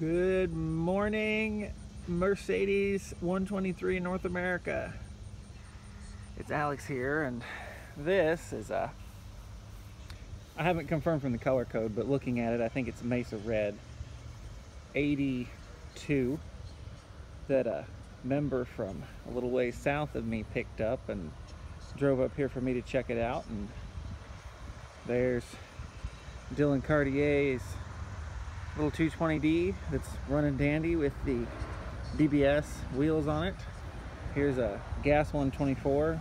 Good morning, Mercedes 123 North America. It's Alex here, and this is I haven't confirmed from the color code, but looking at it, I think it's Mesa Red 82 that a member from a little ways south of me picked up and drove up here for me to check it out. And there's Dylan Cartier's little 220D that's running dandy with the DBS wheels on it. Here's a gas 124.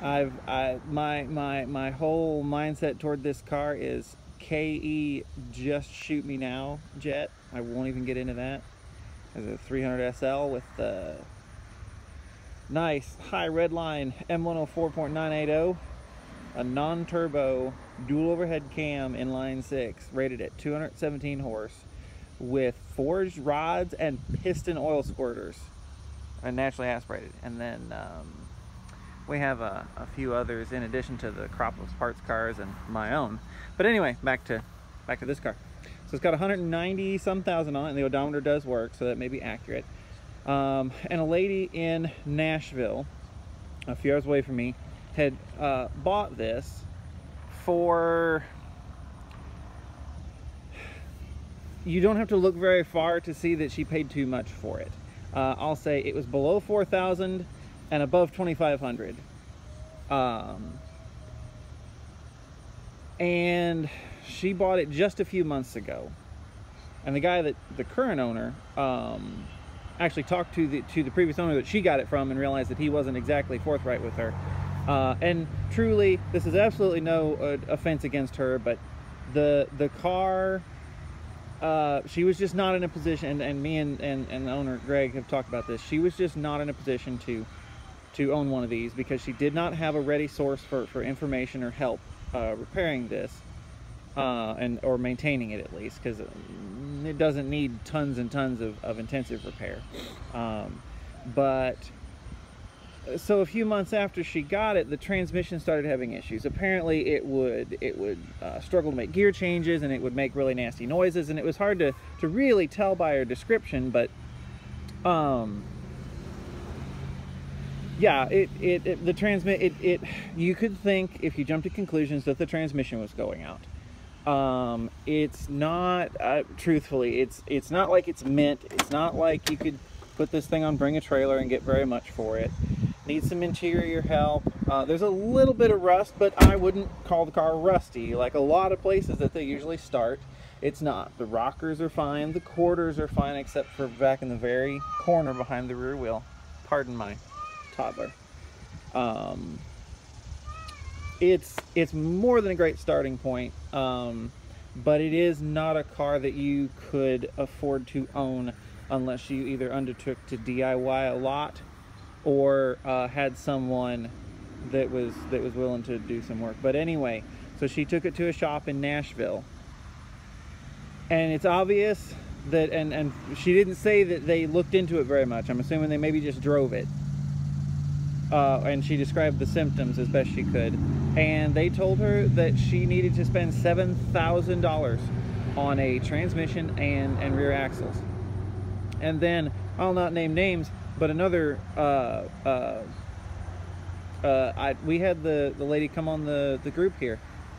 My whole mindset toward this car is KE just shoot me now jet. I won't even get into that. There's a 300 SL with the nice high red line M104.980, a non-turbo dual overhead cam inline 6 rated at 217 horse with forged rods and piston oil squirters and naturally aspirated. And then we have a few others in addition to the crop of parts cars and my own. But anyway, back to this car. So it's got 190 some thousand on it, and the odometer does work, so that may be accurate. And a lady in Nashville, a few hours away from me, had bought this for, you don't have to look very far to see that she paid too much for it. I'll say it was below 4,000 and above 2,500. And she bought it just a few months ago. And the guy that the current owner actually talked to the previous owner that she got it from and realized that he wasn't exactly forthright with her. And truly, this is absolutely no offense against her, but the car, she was just not in a position, and me and the owner Greg have talked about this. She was just not in a position to own one of these because she did not have a ready source for information or help repairing this or maintaining it, at least, because it doesn't need tons and tons of intensive repair. But so a few months after she got it, the transmission started having issues. Apparently it would struggle to make gear changes, and it would make really nasty noises, and it was hard to really tell by her description. But yeah, you could think, if you jump to conclusions, that the transmission was going out. It's not, truthfully, it's not like it's mint. It's not like you could put this thing on Bring a Trailer and get very much for it. Needs some interior help. There's a little bit of rust, but I wouldn't call the car rusty like a lot of places that they usually start. It's not. The rockers are fine, the quarters are fine, except for back in the very corner behind the rear wheel. Pardon my toddler. It's more than a great starting point, but it is not a car that you could afford to own unless you either undertook to DIY a lot or had someone that was willing to do some work. But anyway, so she took it to a shop in Nashville, and it's obvious that, and she didn't say that they looked into it very much. I'm assuming they maybe just drove it. And she described the symptoms as best she could, and they told her that she needed to spend $7,000 on a transmission and rear axles. And then, I'll not name names, but another, we had the lady come on the group here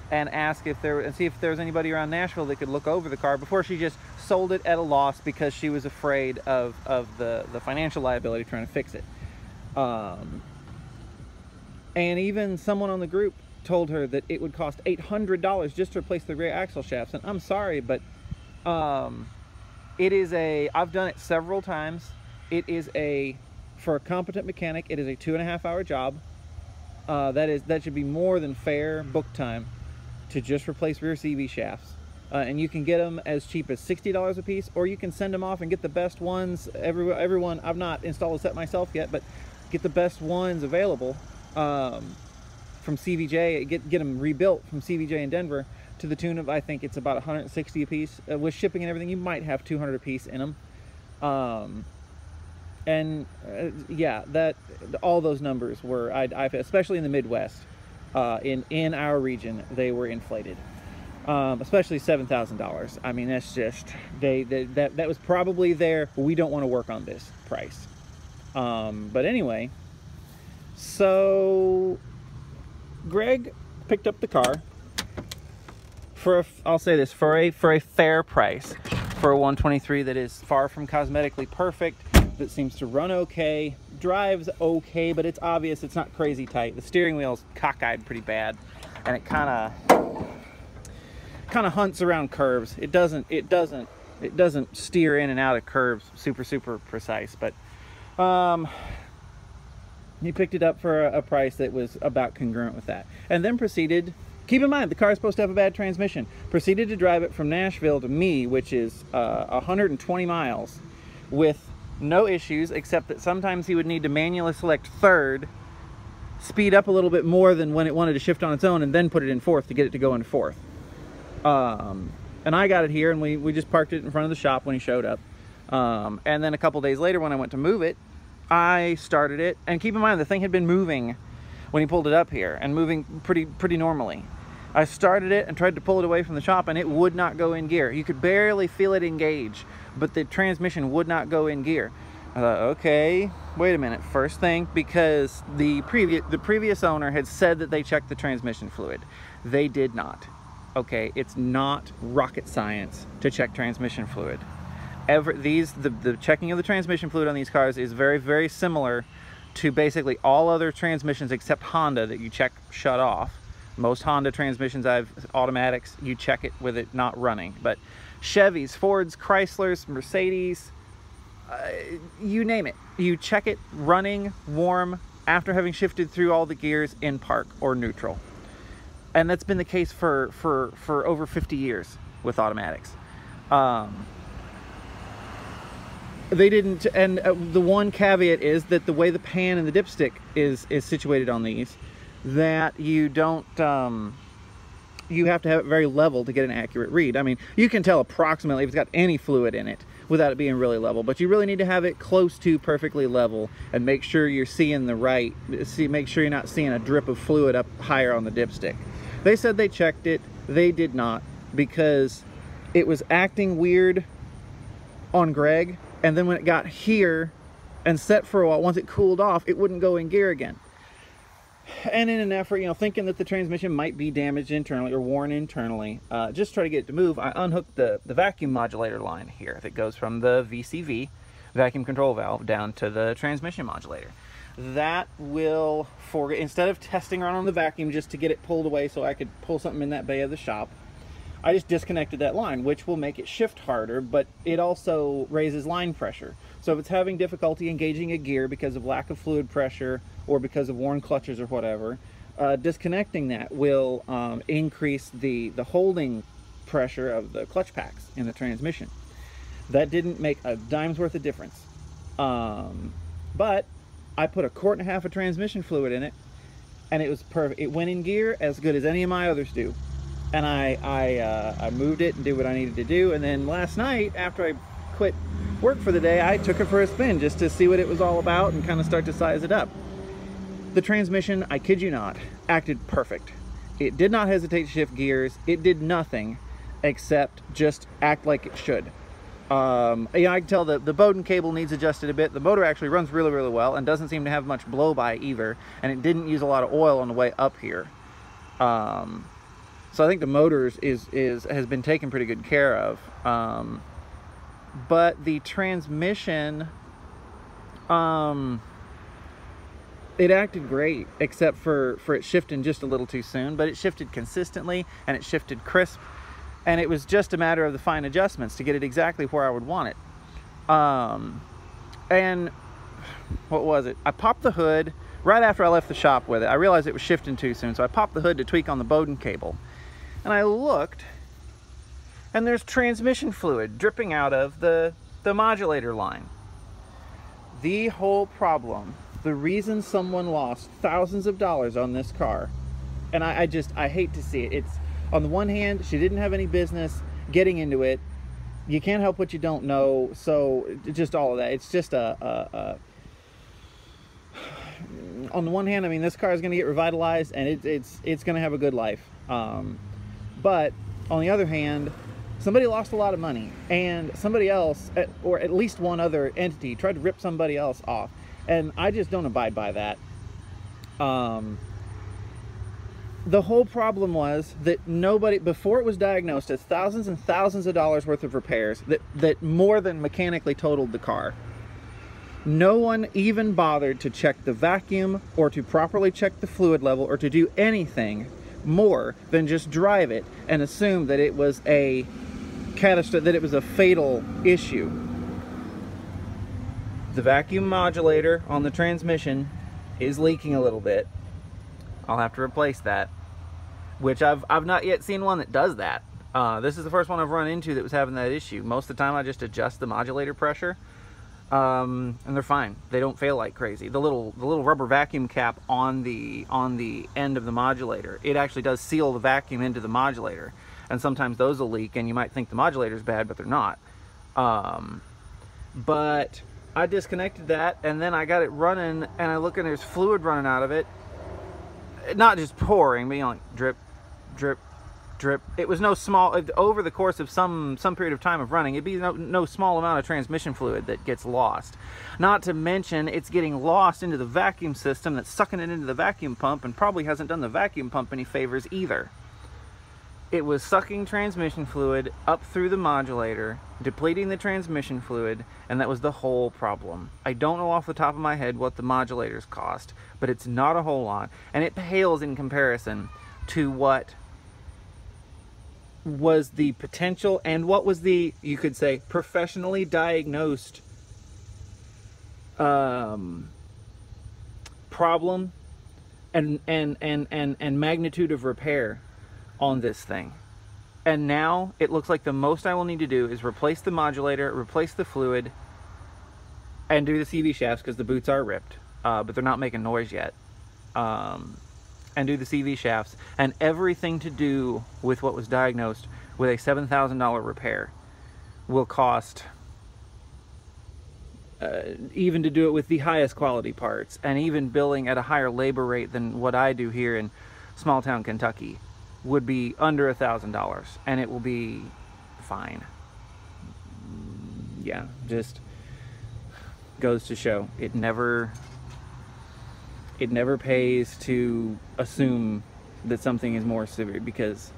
and ask if see if there was anybody around Nashville that could look over the car before she just sold it at a loss because she was afraid of the financial liability trying to fix it. And even someone on the group told her that it would cost $800 just to replace the rear axle shafts. And I'm sorry, but it is I've done it several times. It is for a competent mechanic, it is a 2.5-hour job. That should be more than fair book time to just replace rear CV shafts. And you can get them as cheap as $60 a piece, or you can send them off and get the best ones. Everyone, I've not installed a set myself yet, but get the best ones available from CVJ. Get them rebuilt from CVJ in Denver to the tune of, I think it's about 160 a piece. With shipping and everything, you might have 200 a piece in them. Yeah, all those numbers were, especially in the Midwest, in our region, they were inflated. especially $7,000. I mean, that's just, that was probably their, we don't want to work on this price. But anyway, so Greg picked up the car for I'll say this, for a fair price, for a 123 that is far from cosmetically perfect, that seems to run okay, drives okay, but it's obvious it's not crazy tight. The steering wheel's cockeyed pretty bad, and it kind of hunts around curves. It doesn't steer in and out of curves super precise. But he picked it up for a price that was about congruent with that, and then proceeded. Keep in mind, the car is supposed to have a bad transmission. Proceeded to drive it from Nashville to me, which is 120 miles, with no issues, except that sometimes he would need to manually select third, speed up a little bit more than when it wanted to shift on its own, and then put it in fourth to get it to go into fourth. And I got it here, and we just parked it in front of the shop when he showed up. And then a couple days later, when I went to move it, I started it. And keep in mind, the thing had been moving when he pulled it up here, and moving pretty normally. I started it and tried to pull it away from the shop, and it would not go in gear. You could barely feel it engage, but the transmission would not go in gear. I thought, okay, wait a minute. First thing, because the previous owner had said that they checked the transmission fluid. They did not. Okay, it's not rocket science to check transmission fluid. The checking of the transmission fluid on these cars is very similar to basically all other transmissions except Honda that you check shut off. Most Honda transmissions, automatics, you check it with it not running. But Chevys, Fords, Chryslers, Mercedes, you name it, you check it running, warm, after having shifted through all the gears in park or neutral. And that's been the case for over 50 years with automatics. They didn't, and the one caveat is that the way the pan and the dipstick is situated on these, that you don't, you have to have it very level to get an accurate read. I mean, you can tell approximately if it's got any fluid in it without it being really level, but you really need to have it close to perfectly level and make sure you're seeing the right, make sure you're not seeing a drip of fluid up higher on the dipstick. They said they checked it. They did not, because it was acting weird on Greg, and then when it got here and set for a while, once it cooled off, it wouldn't go in gear again. And in an effort, you know, thinking that the transmission might be damaged internally or worn internally, just try to get it to move, I unhooked the vacuum modulator line here that goes from the VCV, vacuum control valve, down to the transmission modulator. That will, instead of testing around on the vacuum just to get it pulled away so I could pull something in that bay of the shop, I just disconnected that line, which will make it shift harder, but it also raises line pressure. So if it's having difficulty engaging a gear because of lack of fluid pressure or because of worn clutches or whatever, disconnecting that will increase the holding pressure of the clutch packs in the transmission. That didn't make a dime's worth of difference. But I put 1.5 quarts of transmission fluid in it, and it was perfect. It went in gear as good as any of my others do. And I moved it and did what I needed to do. And then last night, after I quit work for the day, I took it for a spin just to see what it was all about and kind of start to size it up. The transmission, I kid you not, acted perfect. It did not hesitate to shift gears. It did nothing except just act like it should. Yeah, I can tell that the Bowden cable needs adjusted a bit. The motor actually runs really well and doesn't seem to have much blow-by either. And it didn't use a lot of oil on the way up here. So I think the motor has been taken pretty good care of. But the transmission, it acted great, except for it shifting just a little too soon. But it shifted consistently, and it shifted crisp. And it was just a matter of the fine adjustments to get it exactly where I would want it. And what was it? I popped the hood right after I left the shop with it. I realized it was shifting too soon, so I popped the hood to tweak on the Bowden cable. And I looked, and there's transmission fluid dripping out of the modulator line. The whole problem, the reason someone lost thousands of dollars on this car, and I hate to see it. It's, on the one hand, she didn't have any business getting into it. You can't help what you don't know, so just all of that. It's just on the one hand, I mean, this car is going to get revitalized, and it's going to have a good life. But on the other hand, somebody lost a lot of money, and somebody else, or at least one other entity, tried to rip somebody else off. And I just don't abide by that. The whole problem was that nobody, before it was diagnosed as thousands and thousands of dollars worth of repairs that more than mechanically totaled the car, no one even bothered to check the vacuum or to properly check the fluid level or to do anything more than just drive it and assume that it was a catastrophe, that it was a fatal issue. The vacuum modulator on the transmission is leaking a little bit. I'll have to replace that, which I've not yet seen one that does that. This is the first one I've run into that was having that issue. Most of the time I just adjust the modulator pressure, and they're fine. They don't fail like crazy. The little rubber vacuum cap on the end of the modulator, it actually does seal the vacuum into the modulator, and sometimes those will leak, and you might think the modulator's bad, but they're not. But I disconnected that, and then I got it running, and I look and there's fluid running out of it. Not just pouring, but, you know, like drip, drip, drip. It was no small, over the course of some period of time of running, it'd be no small amount of transmission fluid that gets lost. Not to mention, it's getting lost into the vacuum system that's sucking it into the vacuum pump, and probably hasn't done the vacuum pump any favors either. It was sucking transmission fluid up through the modulator, depleting the transmission fluid, and that was the whole problem. I don't know off the top of my head what the modulators cost, but it's not a whole lot, and it pales in comparison to what was the potential and what was the, you could say, professionally diagnosed problem and magnitude of repair on this thing. And now it looks like the most I will need to do is replace the modulator, replace the fluid, and do the CV shafts because the boots are ripped, but they're not making noise yet. And do the CV shafts, and everything to do with what was diagnosed with a $7,000 repair will cost, even to do it with the highest quality parts, and even billing at a higher labor rate than what I do here in small town Kentucky, would be under $1,000, and it will be fine. Yeah, just goes to show it never pays to assume that something is more severe, because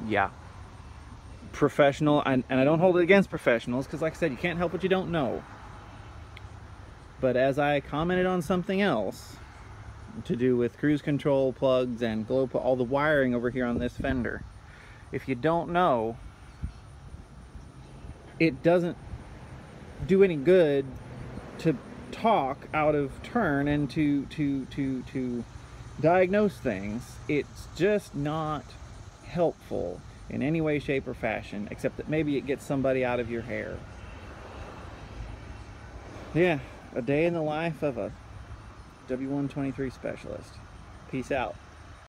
yeah, professional, and I don't hold it against professionals, because like I said, you can't help what you don't know. But as I commented on something else to do with cruise control plugs and glow, all the wiring over here on this fender, if you don't know, it doesn't do any good to talk out of turn and to diagnose things. It's just not helpful in any way, shape, or fashion, except that maybe it gets somebody out of your hair. Yeah, a day in the life of a W123 specialist. Peace out.